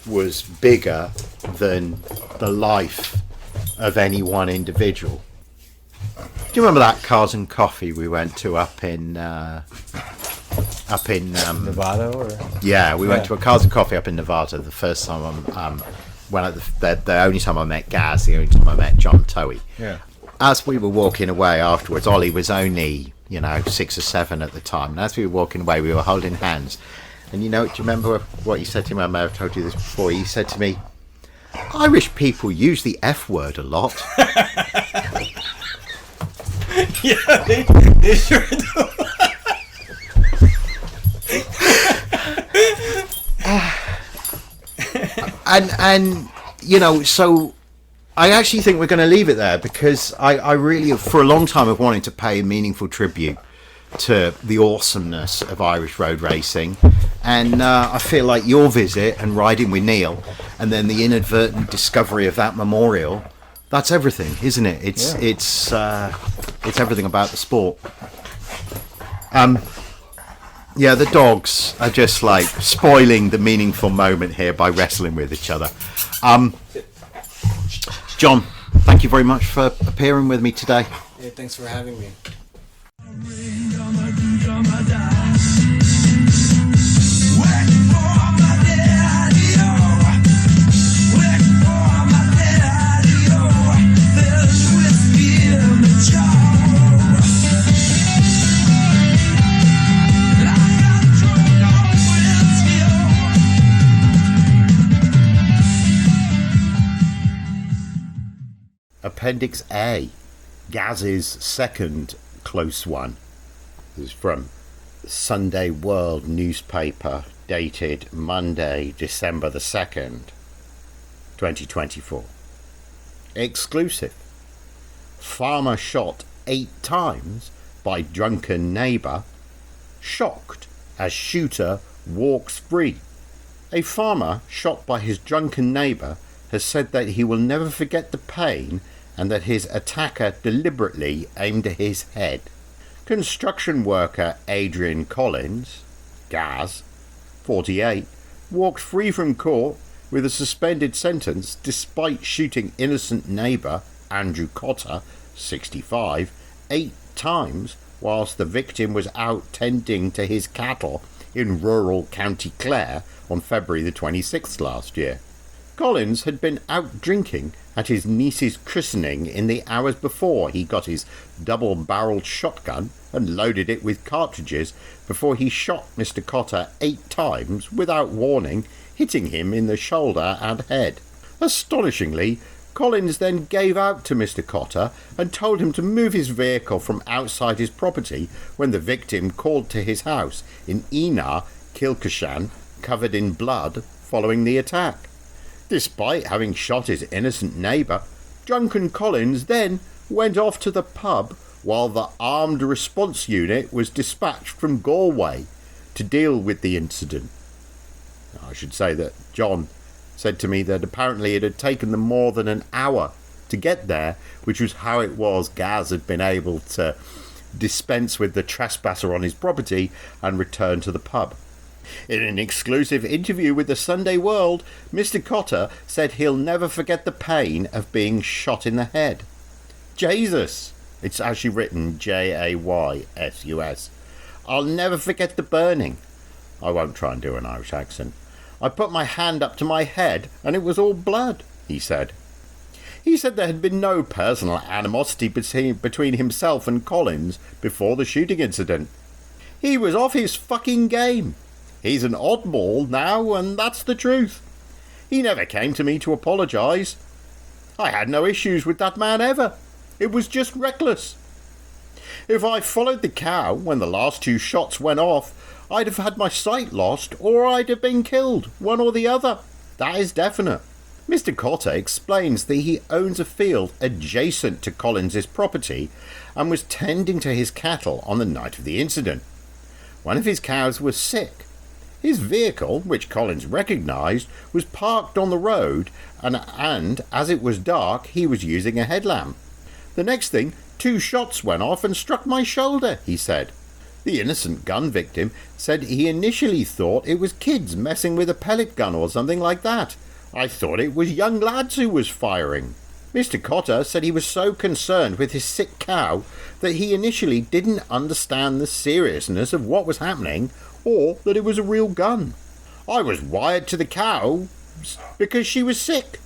was bigger than the life of any one individual. Do you remember that Cars and Coffee we went to up in Nevada, or yeah, we went to a Cars and Coffee up in Nevada the first time the only time I met Gaz, the only time I met John Towie. yeah. As we were walking away afterwards, Ollie was only 6 or 7 at the time, and as we were walking away we were holding hands. And do you remember what he said to me? I may have told you this before. He said to me, I wish people use the F word a lot. Yeah, they sure do. and so I actually think we're going to leave it there, because I really, for a long time, have wanted to pay a meaningful tribute to the awesomeness of Irish road racing, and I feel like your visit and riding with Neil, and then the inadvertent discovery of that memorial, that's everything, isn't it? It's everything about the sport. Yeah, the dogs are just like spoiling the meaningful moment here by wrestling with each other. John, thank you very much for appearing with me today. Yeah, thanks for having me. Appendix A, Gaz's second close one. This is from Sunday World newspaper, dated Monday, December the 2nd, 2024. Exclusive. Farmer shot 8 times by drunken neighbour, shocked as shooter walks free. A farmer shot by his drunken neighbour has said that he will never forget the pain and that his attacker deliberately aimed at his head. Construction worker Adrian Collins, Gaz, 48, walked free from court with a suspended sentence despite shooting innocent neighbour Andrew Cotter, 65, 8 times whilst the victim was out tending to his cattle in rural County Clare on February the 26th last year. Collins had been out drinking at his niece's christening in the hours before he got his double-barreled shotgun and loaded it with cartridges before he shot Mr. Cotter 8 times without warning, hitting him in the shoulder and head. Astonishingly, Collins then gave out to Mr. Cotter and told him to move his vehicle from outside his property when the victim called to his house in Ena, Kilcashan, covered in blood following the attack. Despite having shot his innocent neighbour, drunken Collins then went off to the pub while the armed response unit was dispatched from Galway to deal with the incident. I should say that John said to me that apparently it had taken them more than an hour to get there, which was how it was Gaz had been able to dispense with the trespasser on his property and return to the pub. In an exclusive interview with the Sunday World, Mr. Cotter said he'll never forget the pain of being shot in the head. Jesus! It's actually written Jaysus. I'll never forget the burning. I won't try and do an Irish accent. I put my hand up to my head and it was all blood, he said. He said there had been no personal animosity between himself and Collins before the shooting incident. He was off his fucking game. He's an oddball now, and that's the truth. He never came to me to apologise. I had no issues with that man ever. It was just reckless. If I followed the cow when the last 2 shots went off, I'd have had my sight lost or I'd have been killed, one or the other. That is definite. Mr. Cotter explains that he owns a field adjacent to Collins's property and was tending to his cattle on the night of the incident. One of his cows was sick. His vehicle, which Collins recognised, was parked on the road and as it was dark, he was using a headlamp. The next thing, 2 shots went off and struck my shoulder, he said. The innocent gun victim said he initially thought it was kids messing with a pellet gun or something like that. I thought it was young lads who was firing. Mr. Cotter said he was so concerned with his sick cow that he initially didn't understand the seriousness of what was happening or that it was a real gun. I was wired to the cow because she was sick.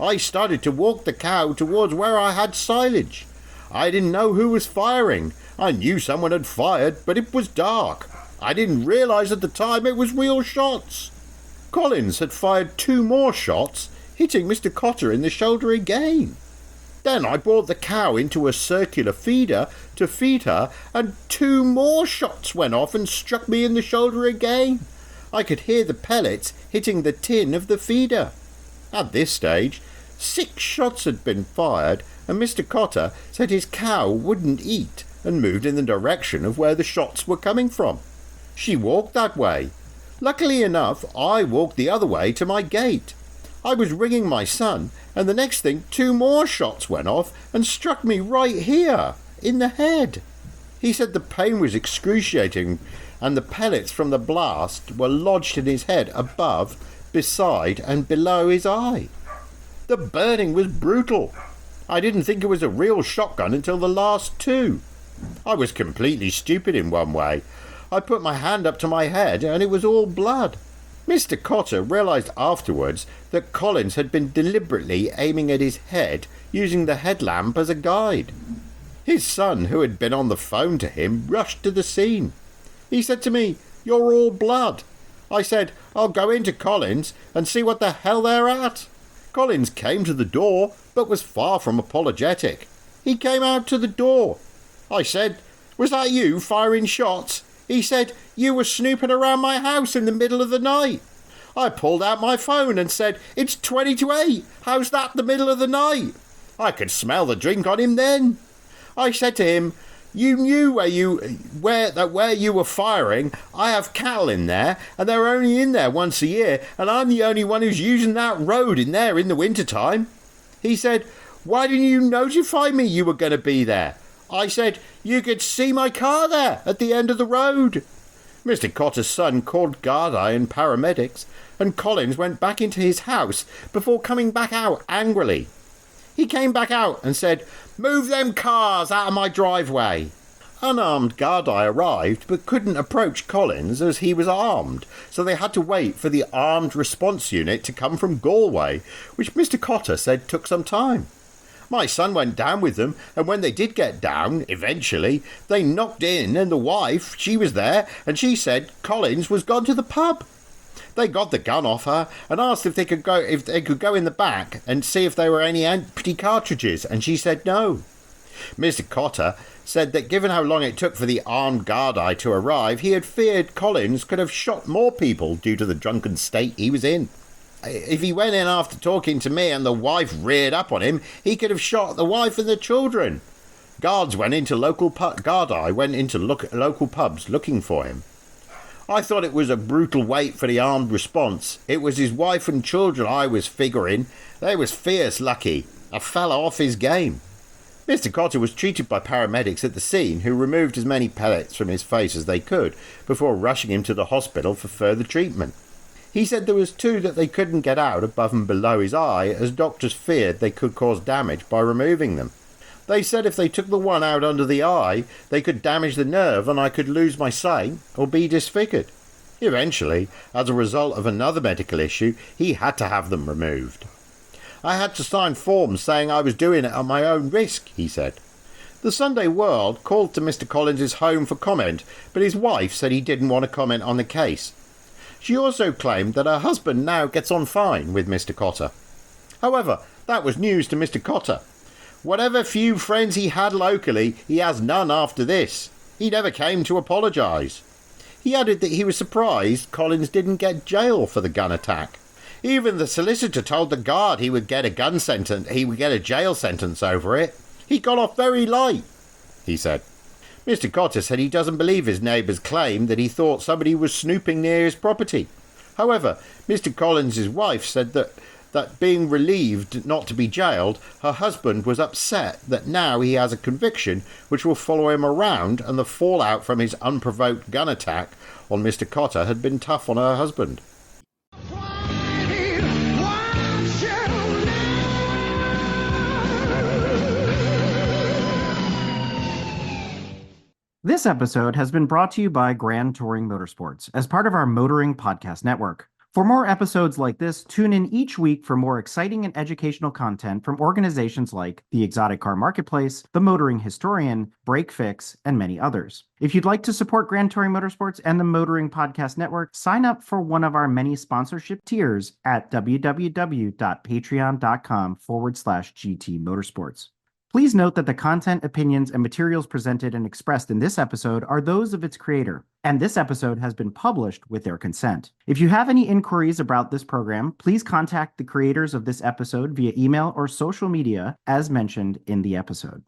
I started to walk the cow towards where I had silage. I didn't know who was firing. I knew someone had fired, but it was dark. I didn't realise at the time it was real shots. Collins had fired 2 more shots, hitting Mr. Cotter in the shoulder again. Then I brought the cow into a circular feeder to feed her, and 2 more shots went off and struck me in the shoulder again. I could hear the pellets hitting the tin of the feeder. At this stage, 6 shots had been fired, and Mr. Cotter said his cow wouldn't eat and moved in the direction of where the shots were coming from. She walked that way. Luckily enough, I walked the other way to my gate. I was ringing my son, and the next thing 2 more shots went off and struck me right here, in the head. He said the pain was excruciating, and the pellets from the blast were lodged in his head above, beside, and below his eye. The burning was brutal. I didn't think it was a real shotgun until the last 2. I was completely stupid in one way. I put my hand up to my head and it was all blood. Mr. Cotter realised afterwards that Collins had been deliberately aiming at his head using the headlamp as a guide. His son, who had been on the phone to him, rushed to the scene. He said to me, "You're all blood." I said, "I'll go into Collins and see what the hell they're at." Collins came to the door, but was far from apologetic. He came out to the door. I said, "Was that you firing shots?" He said, "You were snooping around my house in the middle of the night." I pulled out my phone and said, "It's 20 to 8. How's that the middle of the night?" I could smell the drink on him then. I said to him, "You knew where you were firing. I have cattle in there, and they're only in there once a year, and I'm the only one who's using that road in there in the winter time." He said, "Why didn't you notify me you were going to be there?" I said, "You could see my car there at the end of the road." Mr. Cotter's son called Gardaí and paramedics, and Collins went back into his house before coming back out angrily. He came back out and said, "Move them cars out of my driveway." Unarmed Gardaí arrived but couldn't approach Collins as he was armed, so they had to wait for the armed response unit to come from Galway, which Mr. Cotter said took some time. My son went down with them, and when they did get down, eventually, they knocked in, and the wife, she was there, and she said Collins was gone to the pub. They got the gun off her and asked if they could go in the back and see if there were any empty cartridges, and she said no. Mr. Cotter said that given how long it took for the armed Gardaí to arrive, he had feared Collins could have shot more people due to the drunken state he was in. If he went in after talking to me and the wife reared up on him, he could have shot the wife and the children. Gardaí went into local pubs looking for him. I thought it was a brutal wait for the armed response. It was his wife and children I was figuring. They was fierce lucky. A fella off his game. Mr. Cotter was treated by paramedics at the scene, who removed as many pellets from his face as they could before rushing him to the hospital for further treatment. He said there was 2 that they couldn't get out above and below his eye, as doctors feared they could cause damage by removing them. They said if they took the one out under the eye, they could damage the nerve and I could lose my sight or be disfigured. Eventually, as a result of another medical issue, he had to have them removed. I had to sign forms saying I was doing it at my own risk, he said. The Sunday World called to Mr. Collins' home for comment, but his wife said he didn't want to comment on the case. She also claimed that her husband now gets on fine with Mr. Cotter. However, that was news to Mr. Cotter. Whatever few friends he had locally, he has none after this. He never came to apologise. He added that he was surprised Collins didn't get jail for the gun attack. Even the solicitor told the guard he would get a jail sentence over it. He got off very light, he said. Mr. Cotter said he doesn't believe his neighbour's claim that he thought somebody was snooping near his property. However, Mr. Collins' wife said that being relieved not to be jailed, her husband was upset that now he has a conviction which will follow him around, and the fallout from his unprovoked gun attack on Mr. Cotter had been tough on her husband. This episode has been brought to you by Grand Touring Motorsports as part of our Motoring Podcast Network. For more episodes like this, tune in each week for more exciting and educational content from organizations like the Exotic Car Marketplace, the Motoring Historian, Break Fix, and many others. If you'd like to support Grand Touring Motorsports and the Motoring Podcast Network, sign up for one of our many sponsorship tiers at www.patreon.com/GT Motorsports. Please note that the content, opinions, and materials presented and expressed in this episode are those of its creator, and this episode has been published with their consent. If you have any inquiries about this program, please contact the creators of this episode via email or social media as mentioned in the episode.